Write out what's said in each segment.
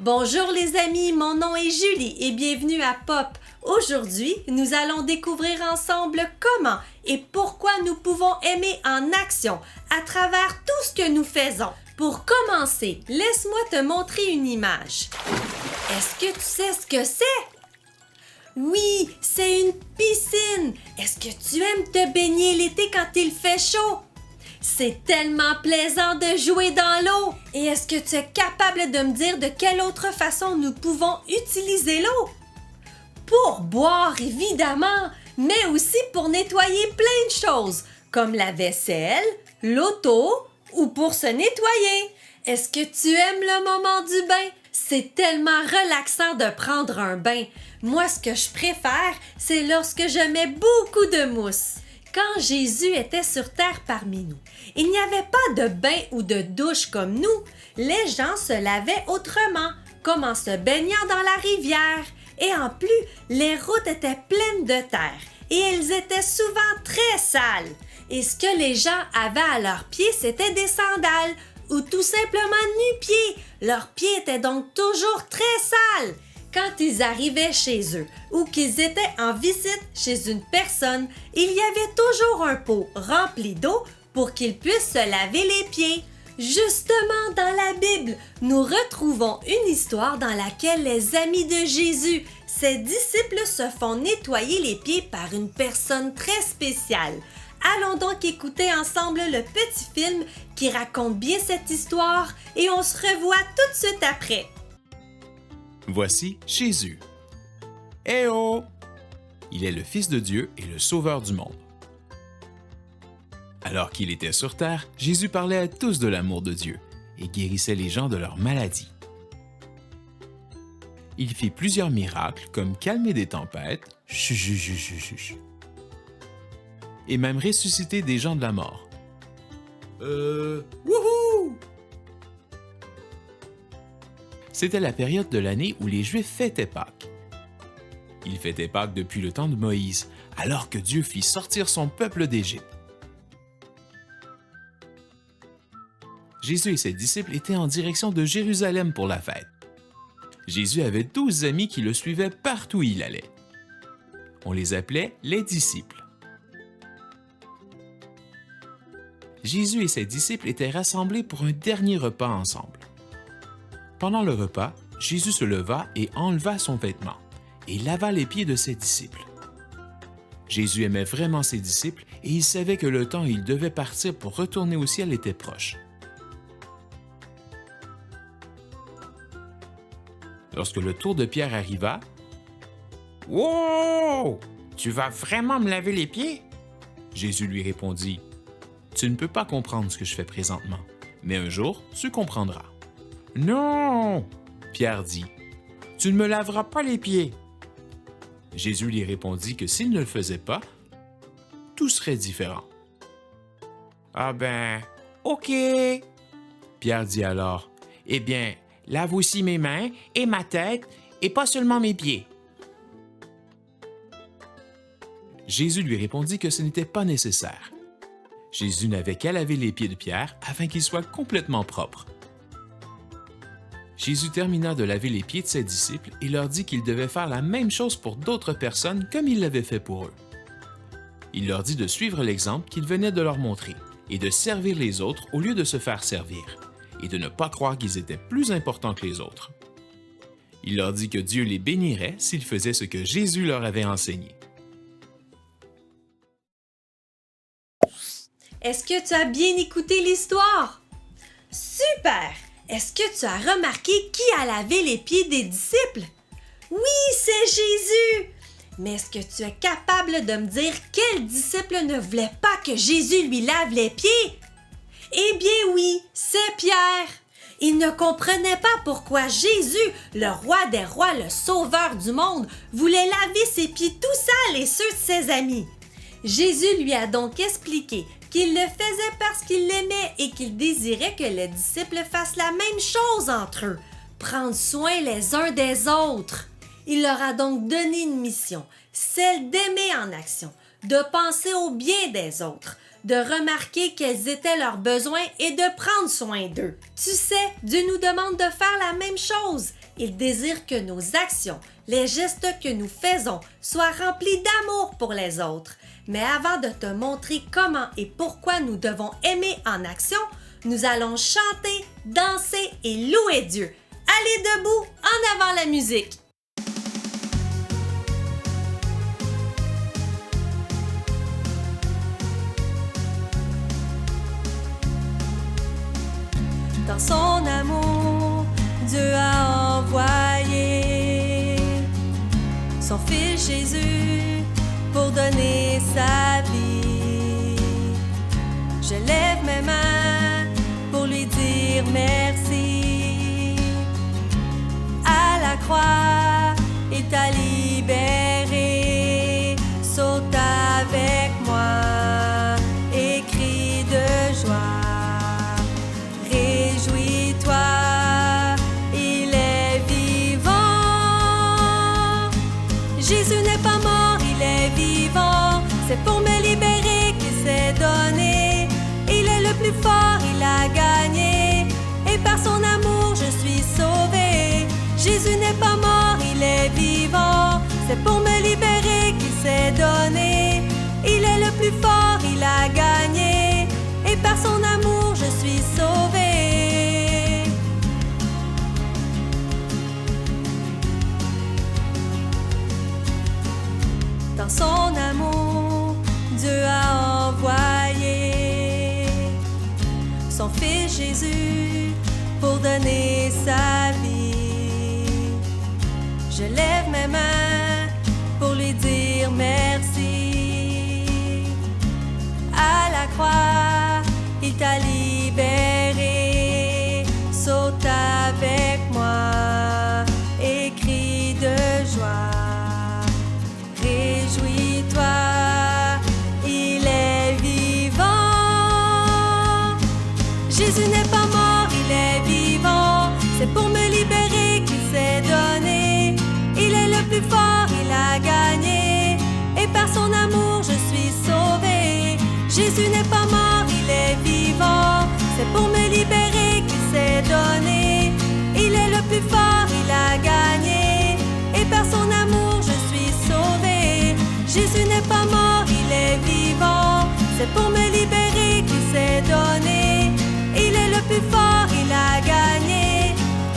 Bonjour les amis, mon nom est Julie et bienvenue à Pop. Aujourd'hui, nous allons découvrir ensemble comment et pourquoi nous pouvons aimer en action à travers tout ce que nous faisons. Pour commencer, laisse-moi te montrer une image. Est-ce que tu sais ce que c'est? Oui, c'est une piscine. Est-ce que tu aimes te baigner l'été quand il fait chaud? C'est tellement plaisant de jouer dans l'eau! Et est-ce que tu es capable de me dire de quelle autre façon nous pouvons utiliser l'eau? Pour boire, évidemment, mais aussi pour nettoyer plein de choses, comme la vaisselle, l'auto ou pour se nettoyer. Est-ce que tu aimes le moment du bain? C'est tellement relaxant de prendre un bain. Moi, ce que je préfère, c'est lorsque je mets beaucoup de mousse. Quand Jésus était sur terre parmi nous, il n'y avait pas de bain ou de douche comme nous. Les gens se lavaient autrement, comme en se baignant dans la rivière. Et en plus, les routes étaient pleines de terre et elles étaient souvent très sales. Et ce que les gens avaient à leurs pieds, c'était des sandales ou tout simplement nu-pieds. Leurs pieds étaient donc toujours très sales. Quand ils arrivaient chez eux ou qu'ils étaient en visite chez une personne, il y avait toujours un pot rempli d'eau pour qu'ils puissent se laver les pieds. Justement, dans la Bible, nous retrouvons une histoire dans laquelle les amis de Jésus, ses disciples, se font nettoyer les pieds par une personne très spéciale. Allons donc écouter ensemble le petit film qui raconte bien cette histoire et on se revoit tout de suite après. Voici Jésus. Eh oh! Il est le Fils de Dieu et le Sauveur du monde. Alors qu'il était sur terre, Jésus parlait à tous de l'amour de Dieu et guérissait les gens de leurs maladies. Il fit plusieurs miracles comme calmer des tempêtes, et même ressusciter des gens de la mort. Wouhou! C'était la période de l'année où les Juifs fêtaient Pâques. Ils fêtaient Pâques depuis le temps de Moïse, alors que Dieu fit sortir son peuple d'Égypte. Jésus et ses disciples étaient en direction de Jérusalem pour la fête. Jésus avait 12 amis qui le suivaient partout où il allait. On les appelait les disciples. Jésus et ses disciples étaient rassemblés pour un dernier repas ensemble. Pendant le repas, Jésus se leva et enleva son vêtement et lava les pieds de ses disciples. Jésus aimait vraiment ses disciples et il savait que le temps où il devait partir pour retourner au ciel était proche. Lorsque le tour de Pierre arriva, « Wow! Tu vas vraiment me laver les pieds? » Jésus lui répondit, « Tu ne peux pas comprendre ce que je fais présentement, mais un jour, tu comprendras. » « Non! » Pierre dit, « Tu ne me laveras pas les pieds. » Jésus lui répondit que s'il ne le faisait pas, tout serait différent. « Ah ben, OK. » Pierre dit alors, « Eh bien, lave aussi mes mains et ma tête et pas seulement mes pieds. » Jésus lui répondit que ce n'était pas nécessaire. Jésus n'avait qu'à laver les pieds de Pierre afin qu'il soit complètement propre. Jésus termina de laver les pieds de ses disciples et leur dit qu'ils devaient faire la même chose pour d'autres personnes comme il l'avait fait pour eux. Il leur dit de suivre l'exemple qu'il venait de leur montrer et de servir les autres au lieu de se faire servir, et de ne pas croire qu'ils étaient plus importants que les autres. Il leur dit que Dieu les bénirait s'ils faisaient ce que Jésus leur avait enseigné. Est-ce que tu as bien écouté l'histoire? Super! Est-ce que tu as remarqué qui a lavé les pieds des disciples? Oui, c'est Jésus! Mais est-ce que tu es capable de me dire quel disciple ne voulait pas que Jésus lui lave les pieds? Eh bien oui, c'est Pierre! Il ne comprenait pas pourquoi Jésus, le roi des rois, le sauveur du monde, voulait laver ses pieds tout sales et ceux de ses amis. Jésus lui a donc expliqué qu'il le faisait parce qu'il l'aimait et qu'il désirait que les disciples fassent la même chose entre eux, prendre soin les uns des autres. Il leur a donc donné une mission, celle d'aimer en action, de penser au bien des autres, de remarquer quels étaient leurs besoins et de prendre soin d'eux. Tu sais, Dieu nous demande de faire la même chose. Il désire que nos actions, les gestes que nous faisons, soient remplis d'amour pour les autres. Mais avant de te montrer comment et pourquoi nous devons aimer en action, nous allons chanter, danser et louer Dieu. Allez debout, en avant la musique! Dans son amour, Dieu a envoyé son Fils Jésus pour donner sa vie. Je lève mes mains pour lui dire merci. À la croix, il t'a libéré. Saute avec moi et crie de joie. Réjouis-toi, il est vivant. Jésus n'est pas mort, il est vivant. C'est pour me libérer qu'il s'est donné. Il est le plus fort, il a gagné. Et par son amour, je suis sauvée. Jésus n'est pas mort, il est vivant. C'est pour me libérer qu'il s'est donné. Il est le plus fort, il a gagné. Et par son amour, je suis sauvée. Dans son amour, Dieu a envoyé son Fils Jésus pour donner sa vie. Je lève mes mains pour lui dire merci. À la croix, il t'a libéré. Saute avec moi et crie de joie. Réjouis-toi, il est vivant. Jésus n'est pas mort, il est vivant. C'est pour me libérer qu'il s'est donné. Il est le plus fort, il a gagné. Et par son amour, je suis sauvée. Jésus n'est pas mort, il est vivant. C'est pour me libérer qu'il s'est donné. Il est le plus fort, il a gagné. Et par son amour, je suis sauvée. Jésus n'est pas mort, il est vivant. C'est pour me libérer qu'il s'est donné. Il est le plus fort, il a gagné.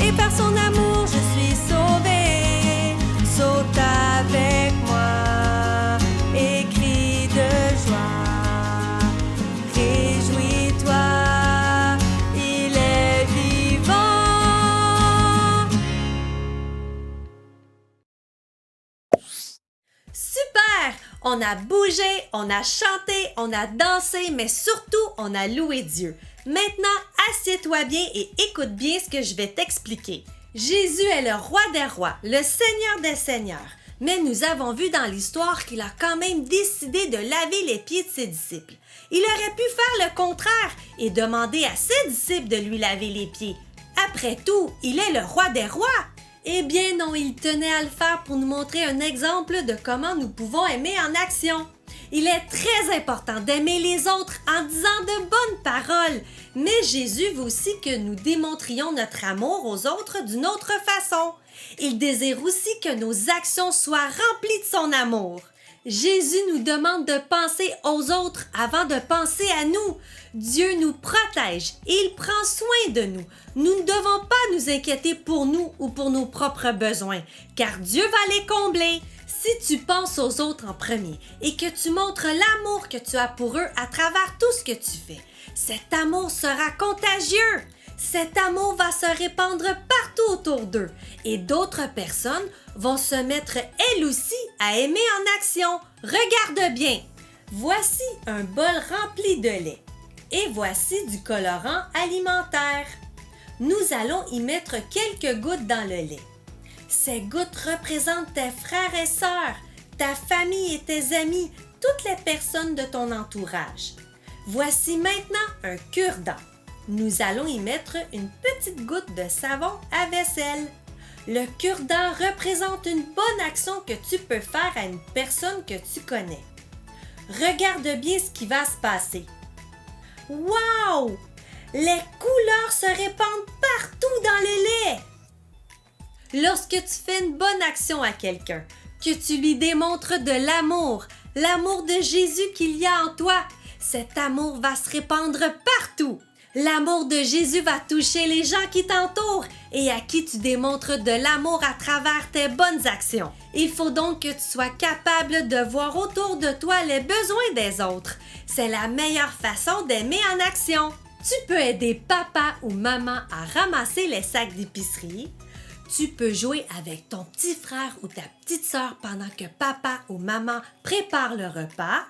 Et par son amour, je suis sauvée. Saute avec moi et crie de joie. Réjouis-toi, il est vivant. Super! On a bougé, on a chanté, on a dansé, mais surtout, on a loué Dieu. Maintenant, assieds-toi bien et écoute bien ce que je vais t'expliquer. Jésus est le roi des rois, le Seigneur des seigneurs. Mais nous avons vu dans l'histoire qu'il a quand même décidé de laver les pieds de ses disciples. Il aurait pu faire le contraire et demander à ses disciples de lui laver les pieds. Après tout, il est le roi des rois. Eh bien non, il tenait à le faire pour nous montrer un exemple de comment nous pouvons aimer en action. Il est très important d'aimer les autres en disant de bonnes paroles, mais Jésus veut aussi que nous démontrions notre amour aux autres d'une autre façon. Il désire aussi que nos actions soient remplies de son amour. Jésus nous demande de penser aux autres avant de penser à nous. Dieu nous protège et il prend soin de nous. Nous ne devons pas nous inquiéter pour nous ou pour nos propres besoins, car Dieu va les combler. Si tu penses aux autres en premier et que tu montres l'amour que tu as pour eux à travers tout ce que tu fais, cet amour sera contagieux. Cet amour va se répandre partout autour d'eux et d'autres personnes vont se mettre elles aussi à aimer en action. Regarde bien. Voici un bol rempli de lait et voici du colorant alimentaire. Nous allons y mettre quelques gouttes dans le lait. Ces gouttes représentent tes frères et sœurs, ta famille et tes amis, toutes les personnes de ton entourage. Voici maintenant un cure-dent. Nous allons y mettre une petite goutte de savon à vaisselle. Le cure-dent représente une bonne action que tu peux faire à une personne que tu connais. Regarde bien ce qui va se passer. Wow! Les couleurs se répandent partout dans le lait. Lorsque tu fais une bonne action à quelqu'un, que tu lui démontres de l'amour de Jésus qu'il y a en toi, cet amour va se répandre partout. L'amour de Jésus va toucher les gens qui t'entourent et à qui tu démontres de l'amour à travers tes bonnes actions. Il faut donc que tu sois capable de voir autour de toi les besoins des autres. C'est la meilleure façon d'aimer en action. Tu peux aider papa ou maman à ramasser les sacs d'épicerie. Tu peux jouer avec ton petit frère ou ta petite sœur pendant que papa ou maman prépare le repas.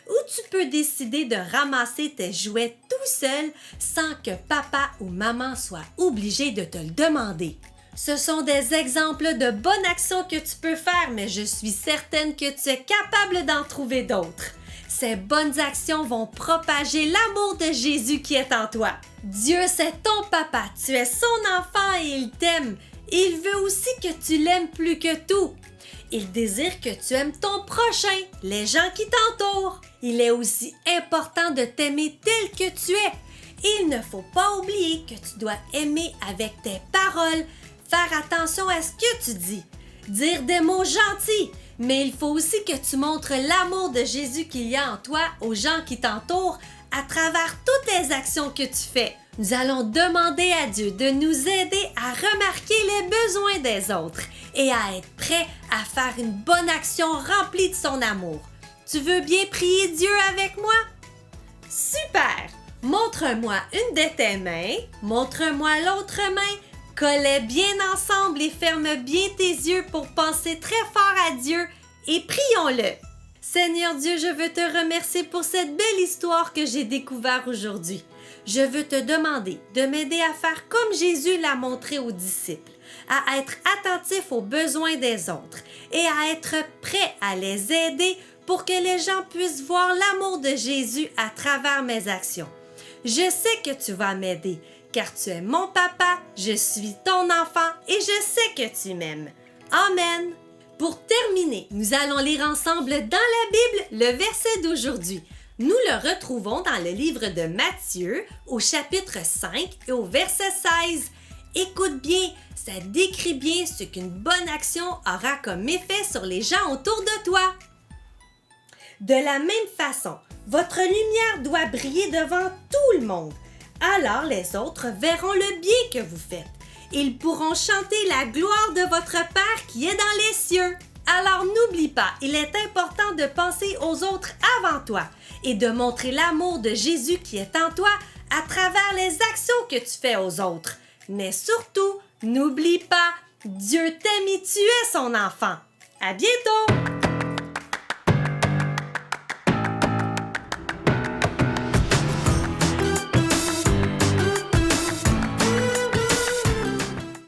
Ou tu peux décider de ramasser tes jouets tout seul sans que papa ou maman soit obligé de te le demander. Ce sont des exemples de bonnes actions que tu peux faire, mais je suis certaine que tu es capable d'en trouver d'autres. Ces bonnes actions vont propager l'amour de Jésus qui est en toi. Dieu, c'est ton papa, tu es son enfant et il t'aime. Il veut aussi que tu l'aimes plus que tout. Il désire que tu aimes ton prochain, les gens qui t'entourent. Il est aussi important de t'aimer tel que tu es. Il ne faut pas oublier que tu dois aimer avec tes paroles, faire attention à ce que tu dis, dire des mots gentils, mais il faut aussi que tu montres l'amour de Jésus qu'il y a en toi aux gens qui t'entourent à travers toutes les actions que tu fais. Nous allons demander à Dieu de nous aider à remarquer les besoins des autres et à être prêts à faire une bonne action remplie de son amour. Tu veux bien prier Dieu avec moi? Super! Montre-moi une de tes mains, montre-moi l'autre main, colle-les bien ensemble et ferme bien tes yeux pour penser très fort à Dieu et prions-le. Seigneur Dieu, je veux te remercier pour cette belle histoire que j'ai découverte aujourd'hui. Je veux te demander de m'aider à faire comme Jésus l'a montré aux disciples, à être attentif aux besoins des autres et à être prêt à les aider pour que les gens puissent voir l'amour de Jésus à travers mes actions. Je sais que tu vas m'aider, car tu es mon papa, je suis ton enfant et je sais que tu m'aimes. Amen. Pour terminer, nous allons lire ensemble dans la Bible le verset d'aujourd'hui. Nous le retrouvons dans le livre de Matthieu au chapitre 5 et au verset 16. Écoute bien, ça décrit bien ce qu'une bonne action aura comme effet sur les gens autour de toi. De la même façon, votre lumière doit briller devant tout le monde. Alors les autres verront le bien que vous faites. Ils pourront chanter la gloire de votre Père qui est dans les cieux. Alors n'oublie pas, il est important de penser aux autres avant toi et de montrer l'amour de Jésus qui est en toi à travers les actions que tu fais aux autres. Mais surtout, n'oublie pas, Dieu t'aime et tu es son enfant. À bientôt!